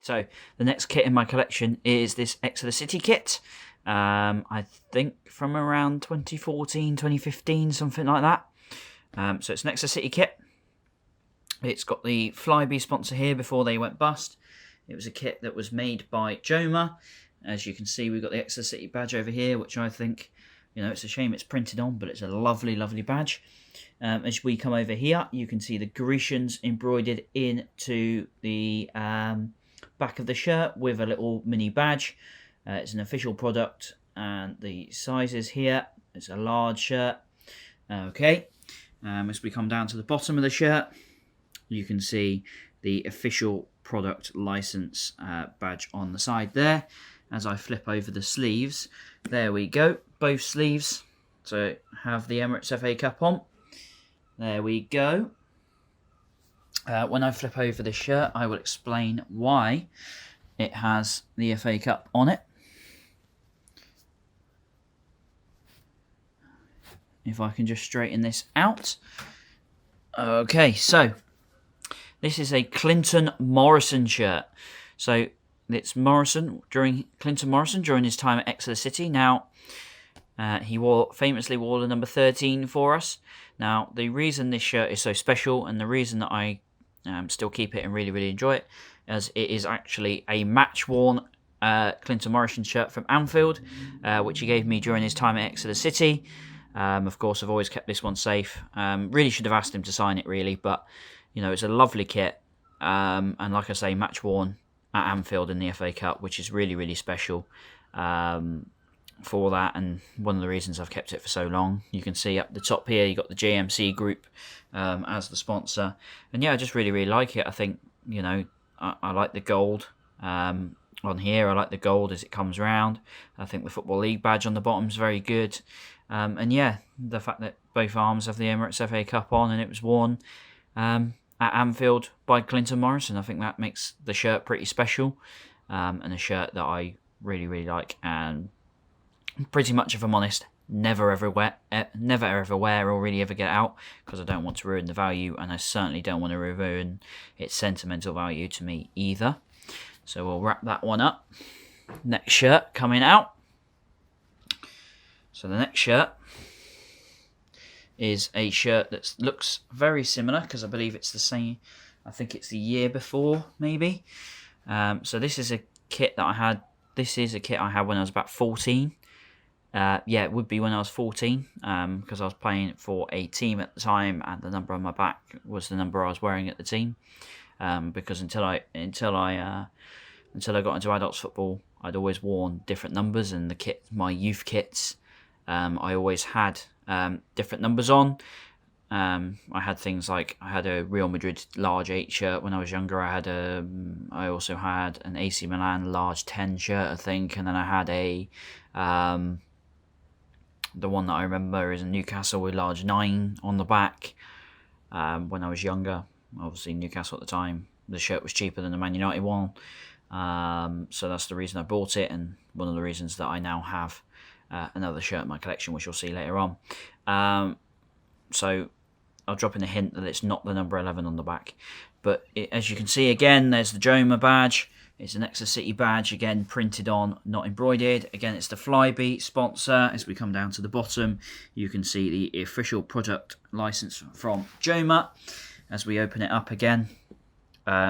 So the next kit in my collection is this Exeter City kit. I think from around 2014, 2015, something like that. So it's an Exeter City kit. It's got the Flybe sponsor here before they went bust. It was a kit that was made by Joma. As you can see, we've got the Exeter City badge over here, which I think, it's a shame it's printed on, but it's a lovely, lovely badge. As we come over here, you can see the Grecians embroidered into the back of the shirt with a little mini badge. It's an official product, and the sizes here, it's a large shirt. Okay, as we come down to the bottom of the shirt, you can see the official product license badge on the side there. As I flip over the sleeves, there we go, both sleeves. So have the Emirates FA Cup on. There we go. When I flip over the shirt, I will explain why it has the FA Cup on it. If I can just straighten this out. Okay, so this is a Clinton Morrison shirt. So it's Clinton Morrison during his time at Exeter City. Now, he famously wore the number 13 for us. Now, the reason this shirt is so special, and the reason that I still keep it and really, really enjoy it, as it is actually a match-worn Clinton Morrison shirt from Anfield, which he gave me during his time at Exeter City. Of course, I've always kept this one safe. Really should have asked him to sign it, really, but it's a lovely kit. And like I say, match-worn at Anfield in the FA Cup, which is really, really special. For that, and one of the reasons I've kept it for so long. You can see up the top here, you've got the JMC Group as the sponsor. And yeah, I just really, really like it. I think, I like the gold on here. I like the gold as it comes round. I think the Football League badge on the bottom is very good. And yeah, the fact that both arms have the Emirates FA Cup on, and it was worn at Anfield by Clinton Morrison. I think that makes the shirt pretty special, and a shirt that I really, really like, and pretty much, if I'm honest, never ever wear or really ever get out, because I don't want to ruin the value, and I certainly don't want to ruin its sentimental value to me either. So we'll wrap that one up. Next shirt coming out. So the next shirt is a shirt that looks very similar, because I believe it's the same. I think it's the year before, maybe. So this is a kit that I had. This is a kit I had when I was about 14. Yeah, it would be when I was 14, because I was playing for a team at the time, and the number on my back was the number I was wearing at the team. Because until I got into adults football, I'd always worn different numbers, and my youth kits, I always had different numbers on. I had things like, I had a Real Madrid large 8 shirt when I was younger. I also had an AC Milan large 10 shirt, I think, and then I had the one that I remember is a Newcastle with large 9 on the back. When I was younger, obviously Newcastle at the time, the shirt was cheaper than the Man United one. So that's the reason I bought it, and one of the reasons that I now have another shirt in my collection, which you'll see later on. So I'll drop in a hint that it's not the number 11 on the back. But as you can see, again, there's the Joma badge. It's an Exeter City badge, again, printed on, not embroidered. Again, it's the Flybe sponsor. As we come down to the bottom, you can see the official product license from Joma. As we open it up again,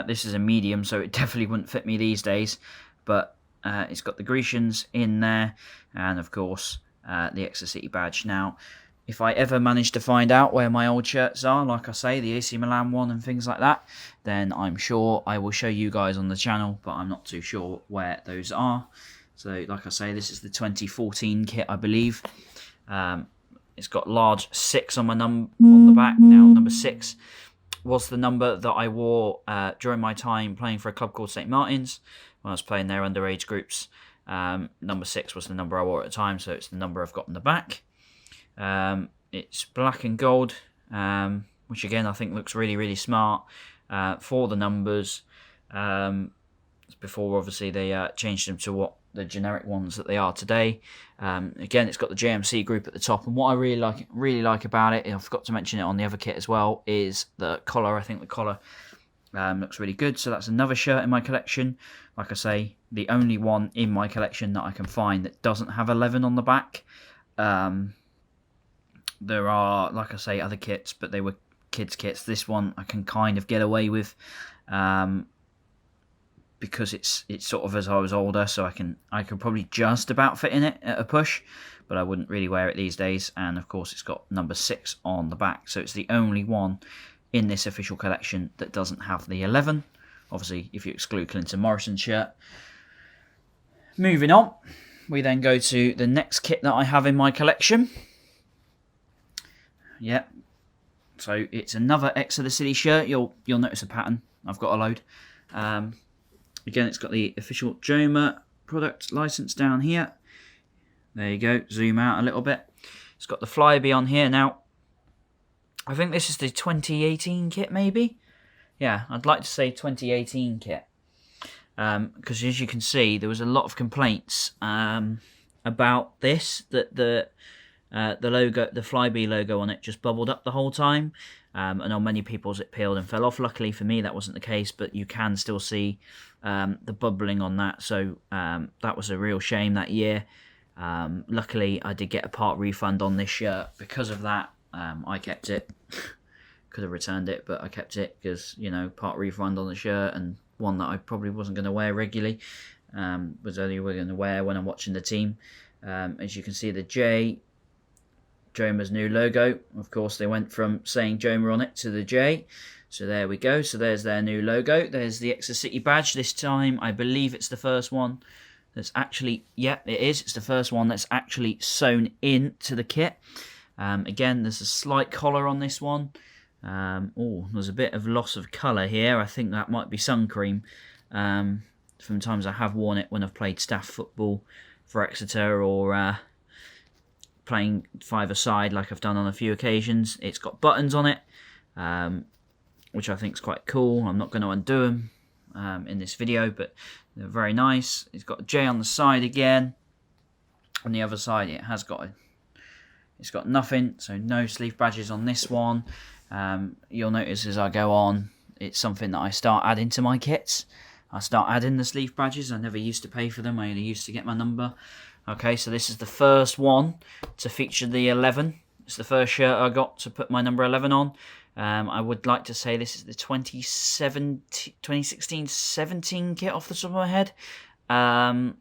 this is a medium, so it definitely wouldn't fit me these days. But it's got the Grecians in there, and of course, the Exeter City badge. Now, if I ever manage to find out where my old shirts are, like I say, the AC Milan one and things like that, then I'm sure I will show you guys on the channel, but I'm not too sure where those are. So, like I say, this is the 2014 kit, I believe. It's got large 6 on on the back. Now, number 6 was the number that I wore during my time playing for a club called St Martin's, when I was playing their underage groups. Number 6 was the number I wore at the time, so it's the number I've got on the back. It's black and gold, which again I think looks really, really smart for the numbers. Before obviously they changed them to what the generic ones that they are today. Again, it's got the JMC Group at the top, and what I really like about it, and I forgot to mention it on the other kit as well, is the collar. I think the collar Looks really good. So that's another shirt in my collection. Like I say, the only one in my collection that I can find that doesn't have 11 on the back. There are, like I say, other kits, but they were kids' kits. This one I can kind of get away with, because it's sort of as I was older, so I could probably just about fit in it at a push, but I wouldn't really wear it these days. And of course, it's got number 6 on the back, so it's the only one in this official collection that doesn't have the 11. Obviously, if you exclude Clinton Morrison's shirt. Moving on, we then go to the next kit that I have in my collection. Yep. So it's another Exeter City shirt. You'll notice a pattern. I've got a load. Again, it's got the official Joma product license down here. There you go. Zoom out a little bit. It's got the Flyby on here now. I think this is the 2018 kit, maybe? Yeah, I'd like to say 2018 kit. Because as you can see, there was a lot of complaints about this, that the logo, the Flyby logo on it just bubbled up the whole time. And on many people's it peeled and fell off. Luckily for me, that wasn't the case, but you can still see the bubbling on that. So that was a real shame that year. Luckily, I did get a part refund on this shirt because of that. I kept it. Could have returned it, but I kept it because, you know, part refund on the shirt, and one that I probably wasn't going to wear regularly. Was only going to wear when I'm watching the team. As you can see, the J, Joma's new logo. Of course, they went from saying Joma on it to the J. So there we go. So there's their new logo. There's the Exeter City badge. This time, I believe it's the first one that's actually, yeah, it is. It's the first one that's actually sewn into the kit. Again, there's a slight collar on this one. There's a bit of loss of colour here. I think that might be sun cream. From times I have worn it when I've played staff football for Exeter, or playing five-a-side like I've done on a few occasions. It's got buttons on it, which I think is quite cool. I'm not going to undo them in this video, but they're very nice. It's got a J on the side again. On the other side, it's got nothing, so no sleeve badges on this one. You'll notice as I go on, it's something that I start adding to my kits. I start adding the sleeve badges. I never used to pay for them. I only used to get my number. Okay, so this is the first one to feature the 11. It's the first shirt I got to put my number 11 on. I would like to say this is the 2016-17 kit off the top of my head. I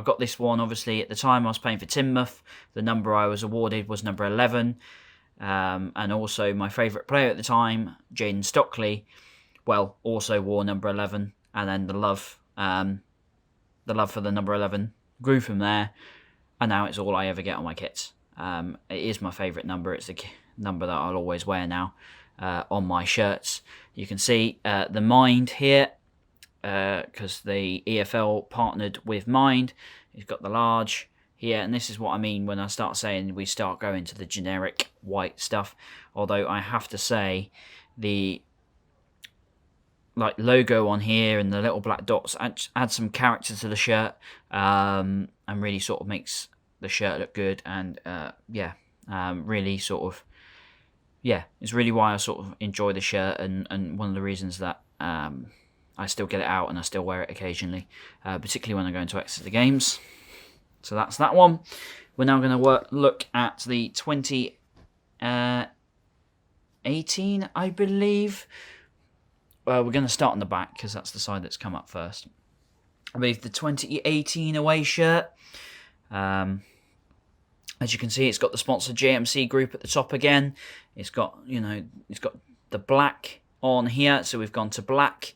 got this one, obviously, at the time I was playing for Teignmouth. The number I was awarded was number 11. And also my favourite player at the time, Jayden Stockley, well, also wore number 11. And then the love for the number 11 grew from there. And now it's all I ever get on my kits. It is my favourite number. It's the number that I'll always wear now on my shirts. You can see the Mind here, because the EFL partnered with Mind. It's got the large here, and this is what I mean when I start saying we start going to the generic white stuff. Although I have to say, the logo on here and the little black dots add some character to the shirt, and really sort of makes the shirt look good. And really sort of, it's really why I sort of enjoy the shirt, and one of the reasons that I still get it out and I still wear it occasionally, particularly when I go into Exeter games. So that's that one. We're now going to look at the 2018, I believe. We're going to start on the back because that's the side that's come up first. I believe the 2018 away shirt. As you can see, it's got the sponsor JMC Group at the top again. It's got, it's got the black on here, so we've gone to black.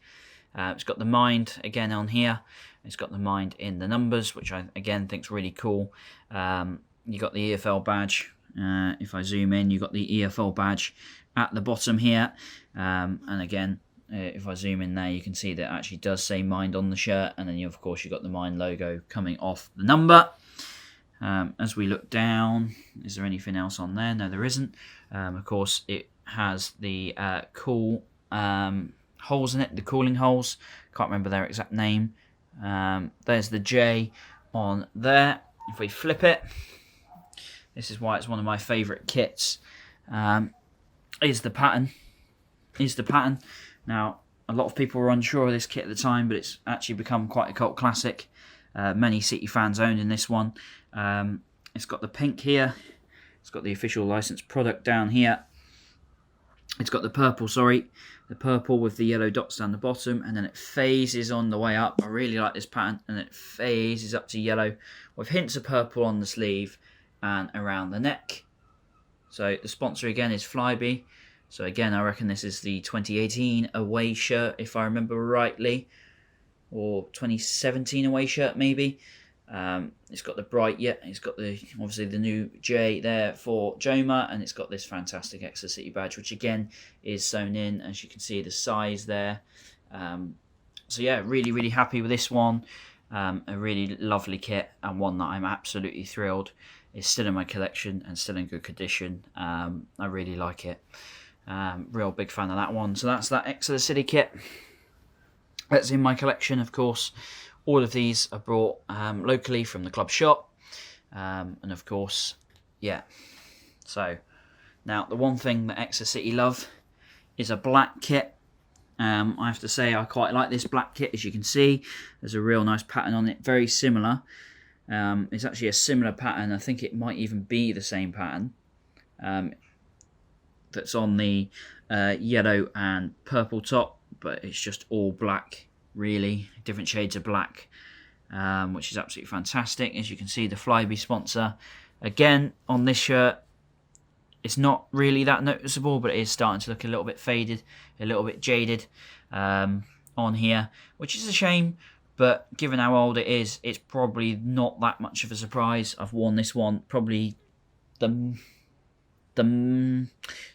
It's got the Mind again on here. It's got the Mind in the numbers, which I again think is really cool. You got the EFL badge. If I zoom in, you got the EFL badge at the bottom here. And again, if I zoom in there, you can see that it actually does say Mind on the shirt. And then, of course, you've got the Mind logo coming off the number. As we look down, is there anything else on there? No, there isn't. Of course, it has the cool holes in it, the cooling holes. Can't remember their exact name. There's the J on there. If we flip it, this is why it's one of my favourite kits. Is the pattern. Now, A lot of people were unsure of this kit at the time, but it's actually become quite a cult classic. Many City fans owned in this one. It's got the pink here. It's got the official licensed product down here. It's got the purple, the purple with the yellow dots down the bottom, and then it phases on the way up. I really like this pattern, and it phases up to yellow with hints of purple on the sleeve and around the neck. So the sponsor again is Flybe. So again, I reckon this is the 2018 away shirt, if I remember rightly, or 2017 away shirt maybe. It's got the bright, it's got the obviously the new J there for Joma, and it's got this fantastic Exeter City badge, which again is sewn in, as you can see the size there. So yeah, really happy with this one. A really lovely kit, and one that I'm absolutely thrilled is still in my collection and still in good condition. I really like it. Real big fan of that one. So that's that Exeter City kit that's in my collection. Of course, all of these are brought locally from the club shop, and of course, yeah. So now the one thing that Exeter City love is a black kit. I have to say I quite like this black kit. As you can see, there's a real nice pattern on it, very similar. It's actually a similar pattern. I think it might even be the same pattern that's on the yellow and purple top, but it's just all black, really, different shades of black, which is absolutely fantastic. As you can see, the Flybe sponsor again on this shirt. It's not really that noticeable, but it is starting to look a little bit faded, a little bit jaded on here, which is a shame. But given how old it is, it's probably not that much of a surprise. I've worn this one probably the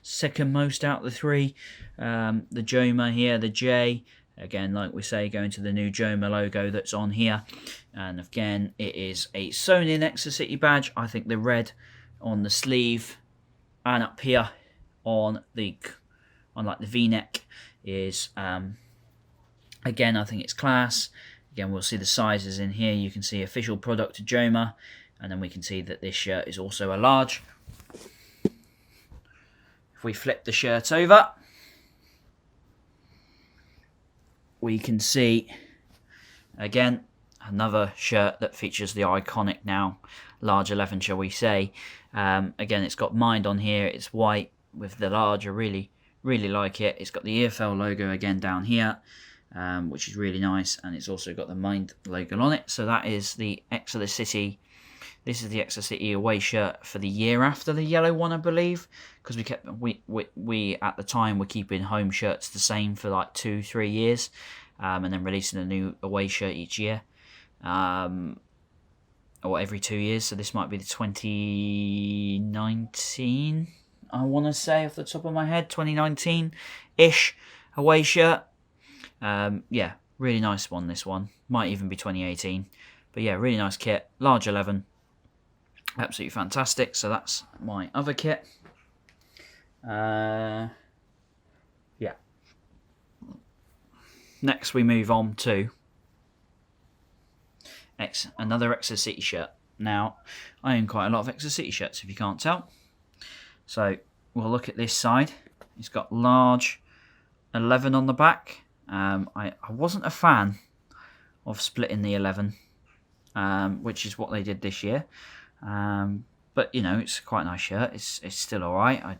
second most out of the three. The Joma here, the J, again, like we say, going to the new Joma logo that's on here. And again, it is a sewn-in Exeter City badge. I think the red on the sleeve and up here on like the V-neck is again, I think it's class. Again, we'll see the sizes in here. You can see official product to Joma, and then we can see that this shirt is also a large. If we flip the shirt over, we can see again another shirt that features the iconic now large 11, shall we say. Again, it's got Mind on here. It's white with the large. I really like it. It's got the EFL logo again down here, which is really nice, and it's also got the Mind logo on it. So that is the Exeter City. This is the Exeter City away shirt for the year after the yellow one, I believe, because we at the time were keeping home shirts the same for like 2-3 years, and then releasing a new away shirt each year, or every 2 years. So this might be the 2019, I want to say off the top of my head, 2019-ish away shirt. Yeah, really nice one, this one. Might even be 2018. But yeah, really nice kit. Large 11. Absolutely fantastic. So that's my other kit. Yeah. Next we move on to another Exeter City shirt. Now, I own quite a lot of Exeter City shirts, if you can't tell. So we'll look at this side. It's got large 11 on the back. I wasn't a fan of splitting the 11, which is what they did this year. But you know, it's quite a nice shirt. It's still alright. I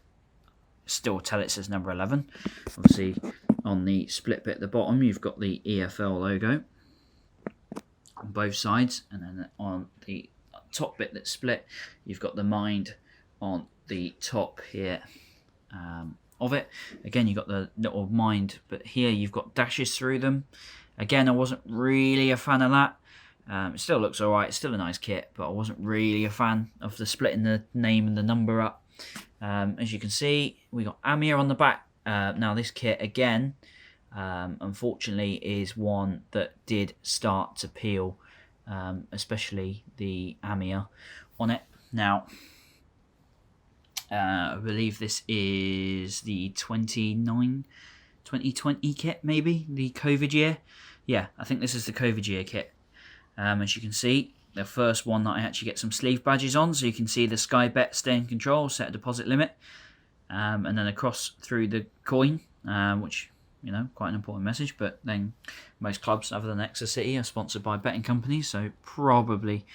still tell it says number 11. Obviously, on the split bit at the bottom, you've got the EFL logo on both sides, and then on the top bit that's split, you've got the Mind on the top here of it. Again, you've got the little Mind, but here you've got dashes through them. Again, I wasn't really a fan of that. It still looks alright, it's still a nice kit, but I wasn't really a fan of the splitting the name and the number up. As you can see, we got Amir on the back. Now this kit, again, unfortunately, is one that did start to peel, especially the Amir on it. Now, I believe this is the 2020 kit, maybe? The COVID year? Yeah, I think this is the COVID year kit. As you can see, the first one that I actually get some sleeve badges on, so you can see the Sky Bet stay in control, set a deposit limit, and then across through the coin, which quite an important message. But then most clubs other than Exeter City are sponsored by betting companies, so probably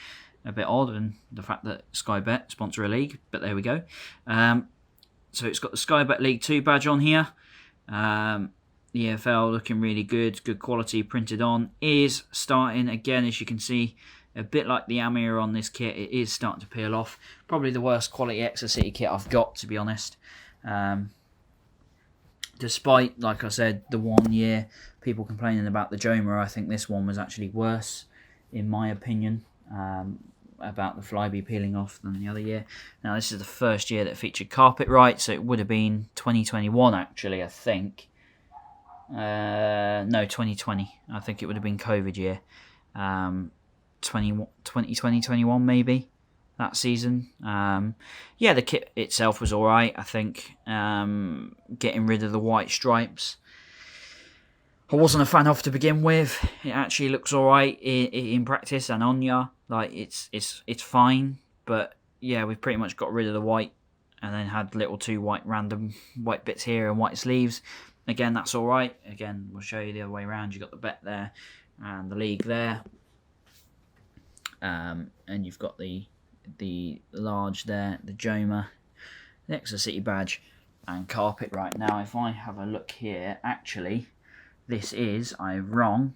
a bit odd, and the fact that Sky Bet sponsor a league, but there we go. So it's got the Sky Bet League 2 badge on here. The EFL looking really good quality printed on. Is starting, again, as you can see, a bit like the Amir on this kit, it is starting to peel off. Probably the worst quality Exeter City kit I've got, to be honest. Despite, like I said, the 1 year people complaining about the Joma, I think this one was actually worse, in my opinion, about the Flyby peeling off than the other year. Now, this is the first year that featured Carpetright, so it would have been 2021, actually, I think. No, 2020. I think it would have been COVID year. 2021 maybe, that season. The kit itself was alright, I think. Getting rid of the white stripes, I wasn't a fan of to begin with. It actually looks alright in practice and on ya. Like, it's fine, but yeah, we've pretty much got rid of the white and then had little two random white bits here and white sleeves. Again, that's alright. Again, we'll show you the other way around. You've got the bet there and the league there. And you've got the large there, the Joma, the Exeter City badge, and Carpetright. Now, if I have a look here, actually, I am wrong.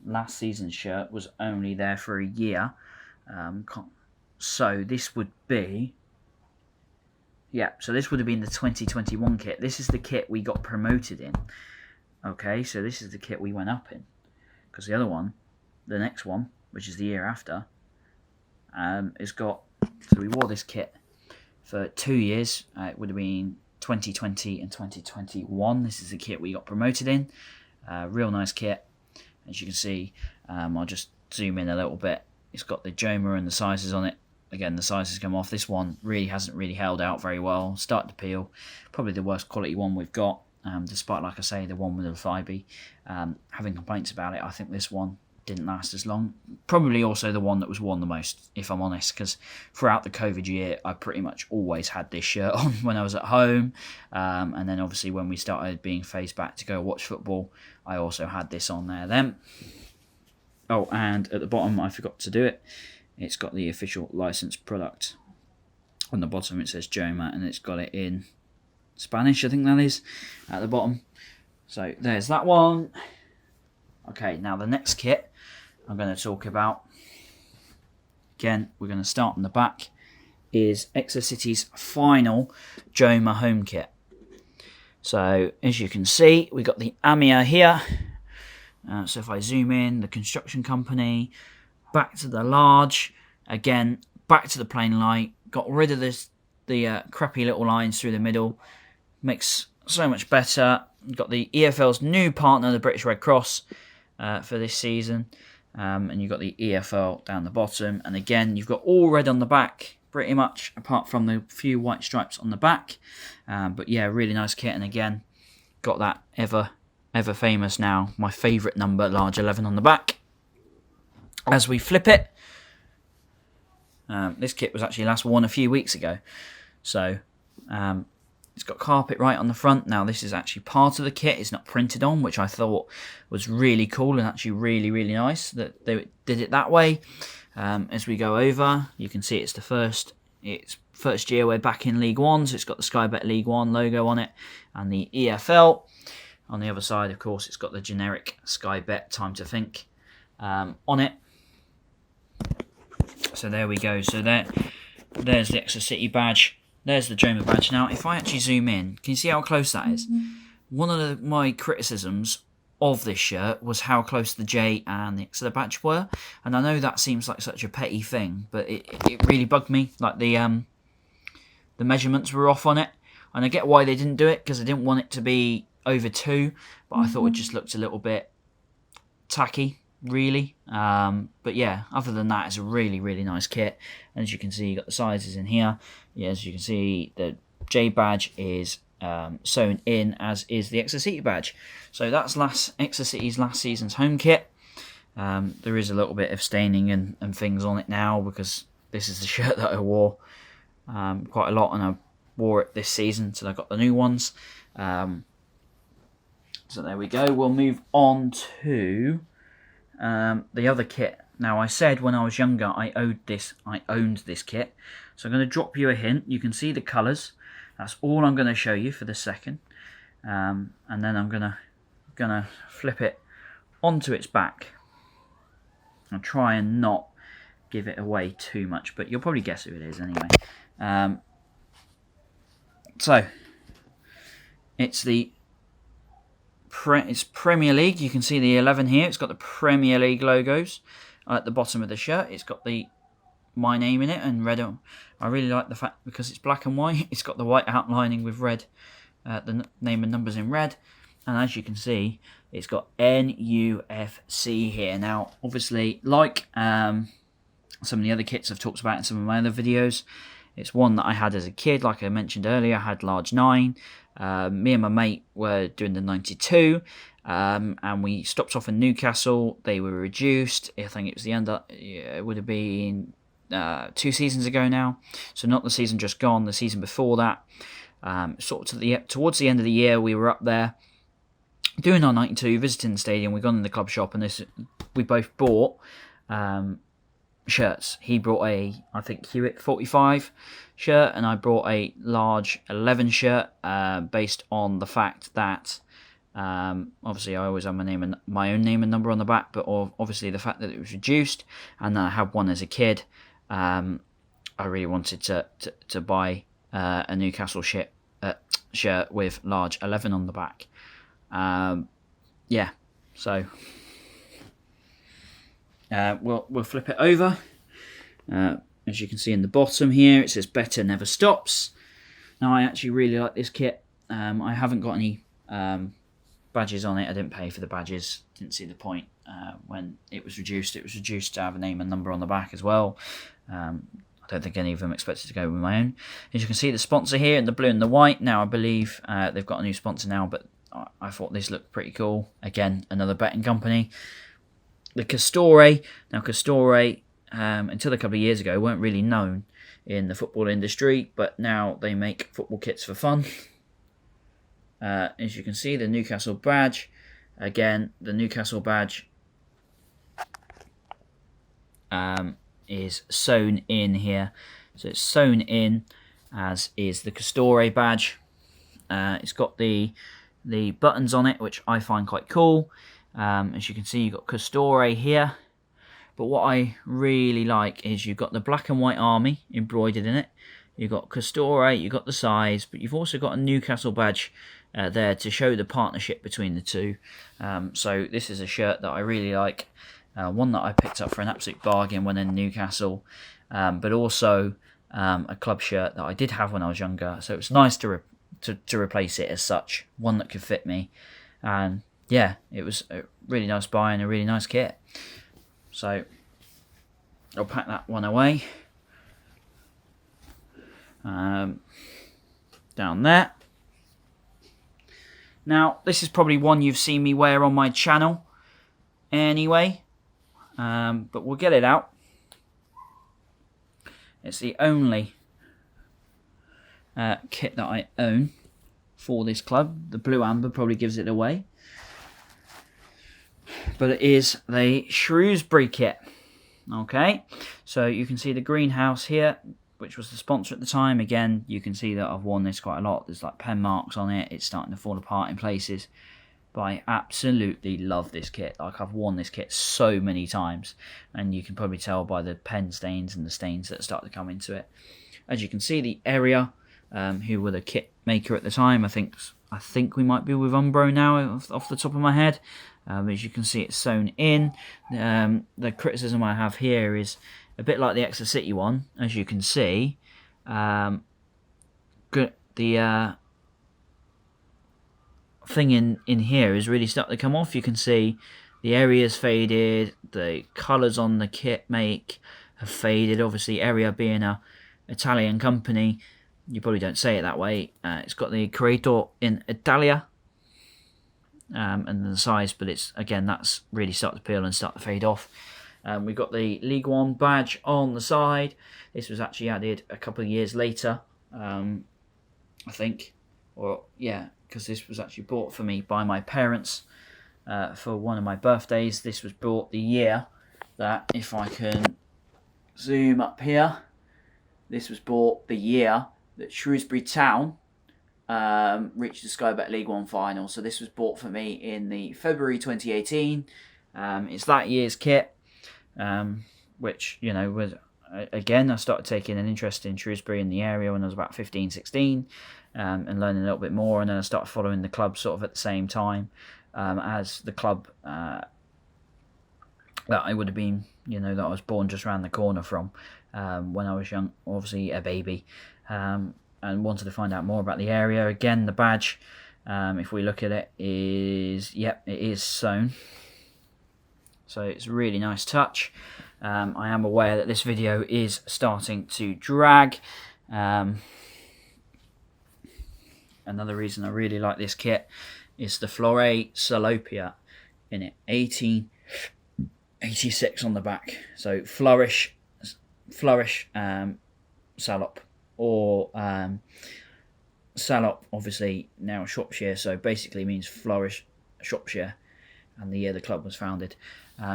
Last season's shirt was only there for a year, so this would be. Yeah, so this would have been the 2021 kit. This is the kit we got promoted in. Okay, so this is the kit we went up in, because the other one. The next one, which is the year after, has got... So we wore this kit for 2 years. It would have been 2020 and 2021. This is the kit we got promoted in. Real nice kit. As you can see, I'll just zoom in a little bit. It's got the Joma and the sizes on it. Again, the sizes come off. This one hasn't really held out very well. Started to peel. Probably the worst quality one we've got. Despite, like I say, the one with the Flyby. Having complaints about it, I think this one didn't last as long. Probably also the one that was worn the most, if I'm honest, because throughout the COVID year, I pretty much always had this shirt on when I was at home. And then obviously when we started being phased back to go watch football, I also had this on there then. Oh, and at the bottom, I forgot to do it. It's got the official licensed product. On the bottom, it says Joma, and it's got it in Spanish, I think that is, at the bottom. So there's that one. Okay, now the next kit I'm going to talk about, again, we're going to start on the back, is Exeter City's final Joma home kit. So, as you can see, we've got the Amir here. So if I zoom in, the construction company, back to the large, again, back to the plain light, got rid of the crappy little lines through the middle, makes so much better. You've got the EFL's new partner, the British Red Cross, for this season. And you've got the EFL down the bottom. And again, you've got all red on the back, pretty much, apart from the few white stripes on the back. But yeah, really nice kit. And again, got that ever famous now, my favourite number, large 11 on the back. As we flip it, this kit was actually last worn a few weeks ago. So, it's got Carpetright on the front. Now, this is actually part of the kit. It's not printed on, which I thought was really cool and actually really, really nice that they did it that way. As we go over, you can see it's first year we're back in League One, so it's got the Sky Bet League One logo on it and the EFL. On the other side, of course, it's got the generic Sky Bet Time to Think on it. So there we go. So there's the Exeter City badge. There's the Joma badge. Now, if I actually zoom in, can you see how close that is? One of my criticisms of this shirt was how close the J and the Exeter badge were. And I know that seems like such a petty thing, but it really bugged me. Like the measurements were off on it. And I get why they didn't do it, because I didn't want it to be over 2. But I thought it just looked a little bit tacky, really. But yeah, other than that, it's a really, really nice kit. And as you can see, you've got the sizes in here. Yeah, as you can see, the J badge is sewn in, as is the Exeter City badge. So that's Exeter City's last season's home kit. There is a little bit of staining and things on it now, because this is the shirt that I wore quite a lot, and I wore it this season, so I got the new ones. So there we go. We'll move on to the other kit. Now, I said when I was younger I owned this kit. So I'm going to drop you a hint. You can see the colours. That's all I'm going to show you for the second. And then I'm gonna flip it onto its back. I'll try and not give it away too much, but you'll probably guess who it is anyway. So it's it's Premier League. You can see the 11 here. It's got the Premier League logos at the bottom of the shirt. It's got my name in it and red. I really like the fact, because it's black and white, it's got the white outlining with red, the name and numbers in red. And as you can see, it's got NUFC here. Now, obviously, like some of the other kits I've talked about in some of my other videos, it's one that I had as a kid. Like I mentioned earlier, I had large 9. Me and my mate were doing the 92, and we stopped off in Newcastle. They were reduced. I think it was it would have been 2 seasons ago now. So not the season just gone, the season before that. Sort of towards the end of the year, we were up there doing our 92, visiting the stadium. We gone in the club shop, and we both bought shirts. He brought I think Hewitt 45 shirt, and I brought a large 11 shirt, based on the fact that obviously I always have my own name and number on the back, but obviously the fact that it was reduced, and I had one as a kid. I really wanted to buy a Newcastle shirt with large 11 on the back. Yeah, so we'll flip it over. As you can see in the bottom here, it says "Better Never Stops." Now, I actually really like this kit. I haven't got any badges on it. I didn't pay for the badges. Didn't see the point when it was reduced. It was reduced to have a name and number on the back as well. I don't think any of them expected to go with my own. As you can see, the sponsor here in the blue and the white. Now, I believe they've got a new sponsor now, but I thought these looked pretty cool. Again, another betting company. The Castore. Now, Castore, until a couple of years ago, weren't really known in the football industry, but now they make football kits for fun. As you can see, the Newcastle badge. Again, the Newcastle badge is sewn in here. So it's sewn in, as is the Castore badge. It's got the buttons on it, which I find quite cool. As you can see, you've got Castore here. But what I really like is you've got the black and white army embroidered in it. You've got Castore, you've got the size, but you've also got a Newcastle badge there to show the partnership between the two. So this is a shirt that I really like. One that I picked up for an absolute bargain when in Newcastle. But also a club shirt that I did have when I was younger. So it's nice to replace it as such. One that could fit me. And yeah, it was a really nice buy and a really nice kit. So I'll pack that one away. Down there. Now, this is probably one you've seen me wear on my channel anyway, but we'll get it out. It's the only kit that I own for this club. The blue amber probably gives it away. But it is the Shrewsbury kit. Okay, so you can see the greenhouse here, which was the sponsor at the time. Again, you can see that I've worn this quite a lot. There's like pen marks on it. It's starting to fall apart in places. But I absolutely love this kit. Like, I've worn this kit so many times. And you can probably tell by the pen stains and the stains that start to come into it. As you can see, the Area, who were the kit maker at the time, I think we might be with Umbro now, off the top of my head. As you can see, it's sewn in. The criticism I have here is a bit like the Exeter City one. As you can see, the thing in here is really starting to come off. You can see the area's faded. The colours on the kit make have faded. Obviously, Area being a Italian company, you probably don't say it that way. It's got the Creator in Italia. And the size, but it's, again, that's really starting to peel and start to fade off. We've got the League One badge on the side. This was actually added a couple of years later, I think. because this was actually bought for me by my parents for one of my birthdays. This was bought the year that, if I can zoom up here, this was bought the year that Shrewsbury Town reached the Sky Bet League One final. So this was bought for me in the February 2018. It's that year's kit, which, was, again, I started taking an interest in Shrewsbury in the area when I was about 15, 16, and learning a little bit more. And then I started following the club sort of at the same time as the club that I would have been, that I was born just around the corner from when I was young, obviously a baby, and wanted to find out more about the area. Again, the badge, if we look at it, it is sewn. So it's a really nice touch. I am aware that this video is starting to drag. Another reason I really like this kit is the Flore Salopia in it, 1886 on the back. So Flourish Salop, or Salop, obviously now Shropshire, so basically means Flourish Shropshire, and the year the club was founded.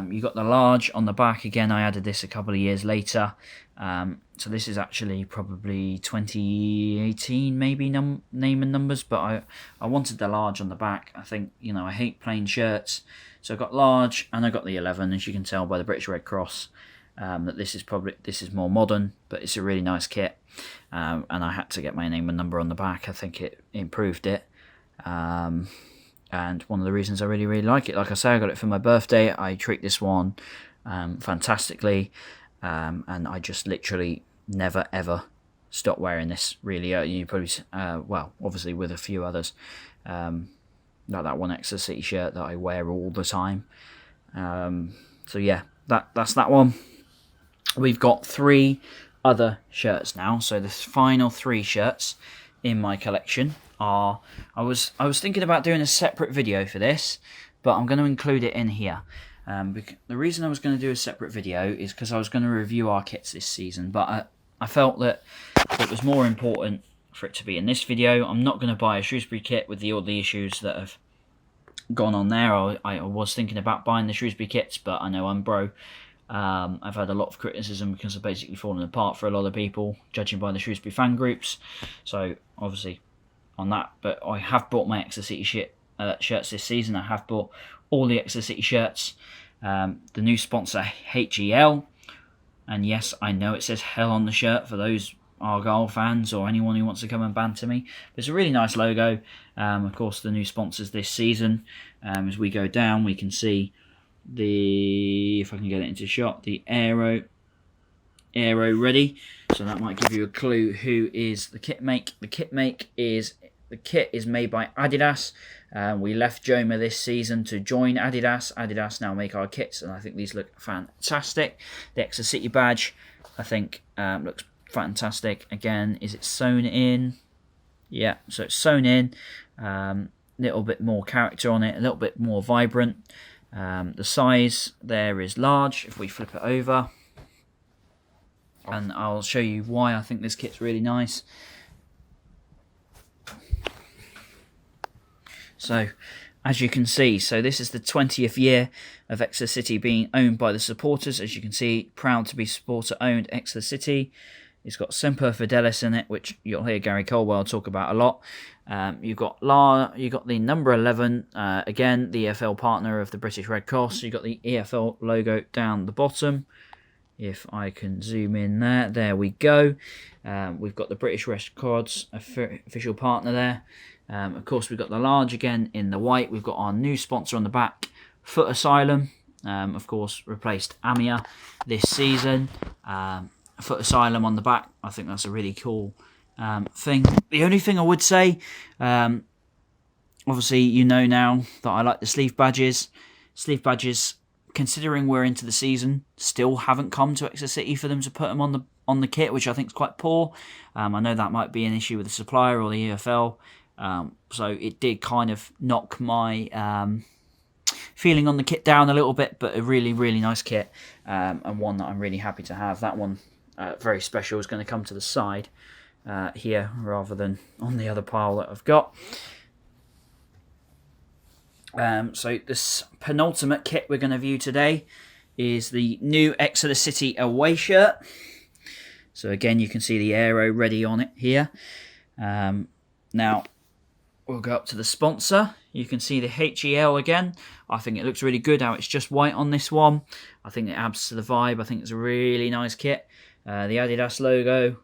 You got the large on the back. Again, I added this a couple of years later. So this is actually probably 2018, maybe name and numbers, but I wanted the large on the back. I think, I hate plain shirts. So I got large, and I got the 11, as you can tell by the British Red Cross, that this is more modern, but it's a really nice kit. And I had to get my name and number on the back. I think it improved it. And one of the reasons I really, really like it, like I say, I got it for my birthday. I treat this one fantastically, and I just literally never, ever stop wearing this, really. You probably, obviously with a few others, like that one Exeter City shirt that I wear all the time. So yeah, that's that one. We've got 3 other shirts now, so the final 3 shirts in my collection are, I was thinking about doing a separate video for this, but I'm going to include it in here. The reason I was going to do a separate video is because I was going to review our kits this season, but I felt that it was more important for it to be in this video. I'm not going to buy a Shrewsbury kit with all the issues that have gone on there. I was thinking about buying the Shrewsbury kits, but I know I'm bro. I've had a lot of criticism because I've basically fallen apart for a lot of people, judging by the Shrewsbury fan groups. So obviously on that, but I have bought my Exeter City shirts this season. I have bought all the Exeter City shirts. The new sponsor, HEL, and yes, I know it says hell on the shirt for those Argyle fans or anyone who wants to come and banter me. But it's a really nice logo. Of course, the new sponsors this season. As we go down, we can see if I can get it into shot, the Aero Ready. So that might give you a clue who is the kit make. The kit is made by Adidas. We left Joma this season to join Adidas. Adidas now make our kits, and I think these look fantastic. The Exeter City badge, I think, looks fantastic. Again, is it sewn in? Yeah, so it's sewn in. Little bit more character on it, a little bit more vibrant. The size there is large. If we flip it over, and I'll show you why I think this kit's really nice. So, as you can see, so this is the 20th year of Exeter City being owned by the supporters. As you can see, proud to be supporter-owned Exeter City. It's got Semper Fidelis in it, which you'll hear Gary Colwell talk about a lot. You've got the number 11, again, the EFL partner of the British Red Cross. You've got the EFL logo down the bottom. If I can zoom in there we go. We've got the British Red Cross official partner there. Of course, we've got the large again in the white. We've got our new sponsor on the back, Foot Asylum. Of course, replaced AMIA this season. Foot Asylum on the back. I think that's a really cool thing. The only thing I would say, obviously you know now that I like the sleeve badges. Sleeve badges, considering we're into the season, still haven't come to Exeter City for them to put them on the kit, which I think is quite poor. I know that might be an issue with the supplier or the EFL. So it did kind of knock my feeling on the kit down a little bit, but a really, really nice kit, and one that I'm really happy to have. That one, very special, is going to come to the side. here rather than on the other pile that I've got. So this penultimate kit we're going to view today is the new Exeter City away shirt. So again, you can see the aero ready on it here. Now, we'll go up to the sponsor. You can see the HEL again. I think it looks really good how it's just white on this one. I think it adds to the vibe. I think it's a really nice kit. The Adidas logo,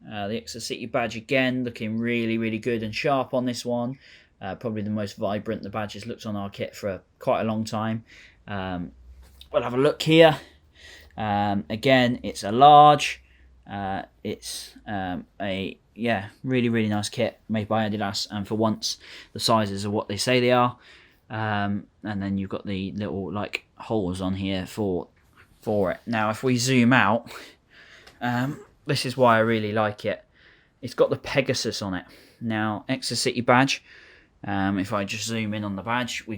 the Exeter City badge again, looking really, really good and sharp on this one. Probably the most vibrant the badge has looked on our kit for quite a long time. We'll have a look here. Again, it's a large. It's a really, really nice kit made by Adidas, and for once the sizes are what they say they are. And then you've got the little like holes on here for it. Now, if we zoom out, this is why I really like it. It's got the Pegasus on it. Now, Exeter City badge. If I just zoom in on the badge,